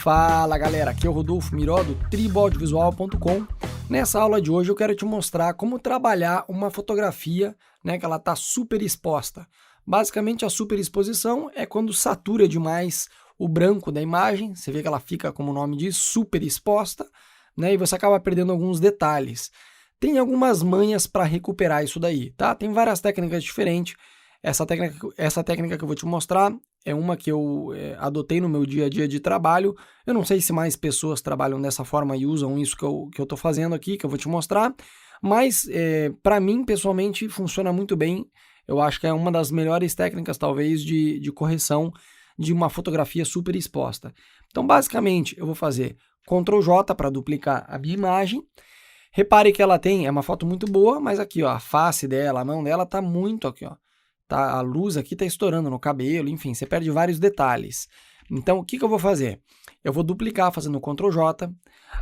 Fala galera, aqui é o Rodolfo Miró do triboaudiovisual.com. Nessa aula de hoje eu quero te mostrar como trabalhar uma fotografia, que ela está super exposta. Basicamente a superexposição é quando satura demais o branco da imagem, você vê que ela fica, como o nome diz, super exposta, e você acaba perdendo alguns detalhes. Tem algumas manhas para recuperar isso daí, tá? Tem várias técnicas diferentes. Essa técnica que eu vou te mostrar é uma que eu adotei no meu dia a dia de trabalho. Eu não sei se mais pessoas trabalham dessa forma e usam isso que eu estou fazendo aqui, que eu vou te mostrar, mas para mim, pessoalmente, funciona muito bem. Eu acho que é uma das melhores técnicas, talvez, de correção de uma fotografia super exposta. Então, basicamente, eu vou fazer Ctrl J para duplicar a minha imagem. Repare que ela é uma foto muito boa, mas aqui, ó, a face dela, a mão dela tá muito aqui, ó. Tá, a luz aqui tá estourando no cabelo, enfim, você perde vários detalhes. Então, o que eu vou fazer? Eu vou duplicar fazendo Ctrl J,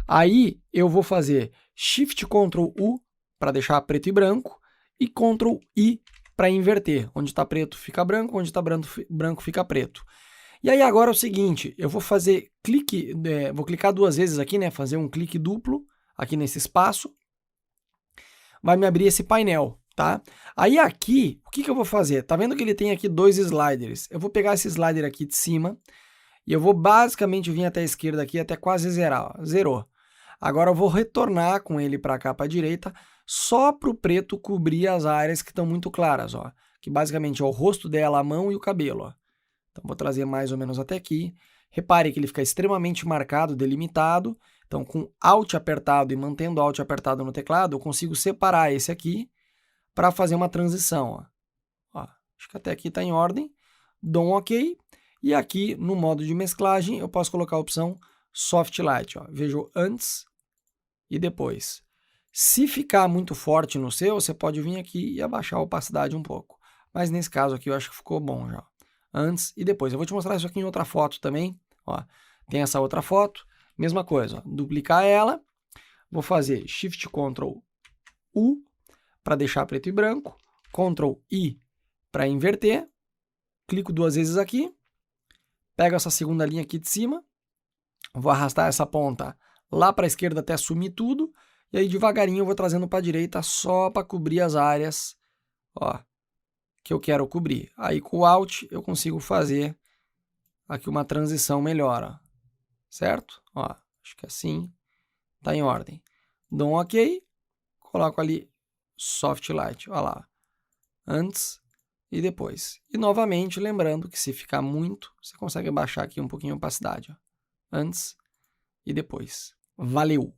aí eu vou fazer Shift Ctrl U para deixar preto e branco e Ctrl I para inverter. Onde está preto fica branco, onde está branco fica preto. E aí agora é o seguinte, eu vou fazer vou clicar duas vezes aqui, fazer um clique duplo aqui nesse espaço, vai me abrir esse painel. Tá? Aí aqui, o que eu vou fazer? Tá vendo que ele tem aqui dois sliders? Eu vou pegar esse slider aqui de cima e eu vou basicamente vir até a esquerda aqui até quase zerar, ó, zerou. Agora eu vou retornar com ele para cá para a direita, só para o preto cobrir as áreas que estão muito claras, ó, que basicamente é o rosto dela, a mão e o cabelo. Ó. Então vou trazer mais ou menos até aqui. Repare que ele fica extremamente marcado, delimitado. Então com Alt apertado e mantendo Alt apertado no teclado, eu consigo separar esse aqui para fazer uma transição. Ó, acho que até aqui está em ordem. Dou um OK. E aqui, no modo de mesclagem, eu posso colocar a opção Soft Light. Ó. Vejo antes e depois. Se ficar muito forte no seu, você pode vir aqui e abaixar a opacidade um pouco. Mas nesse caso aqui eu acho que ficou bom já. Antes e depois. Eu vou te mostrar isso aqui em outra foto também. Ó, tem essa outra foto. Mesma coisa. Ó, duplicar ela. Vou fazer Shift Ctrl U para deixar preto e branco, Ctrl I para inverter, clico duas vezes aqui, pego essa segunda linha aqui de cima, vou arrastar essa ponta lá para a esquerda até sumir tudo, e aí devagarinho eu vou trazendo para a direita só para cobrir as áreas, ó, que eu quero cobrir. Aí com o Alt eu consigo fazer aqui uma transição melhor, ó, certo? Ó, acho que assim está em ordem. Dou um OK, coloco ali Soft Light, olha lá, antes e depois. E novamente, lembrando que se ficar muito, você consegue baixar aqui um pouquinho a opacidade, ó. Antes e depois. Valeu!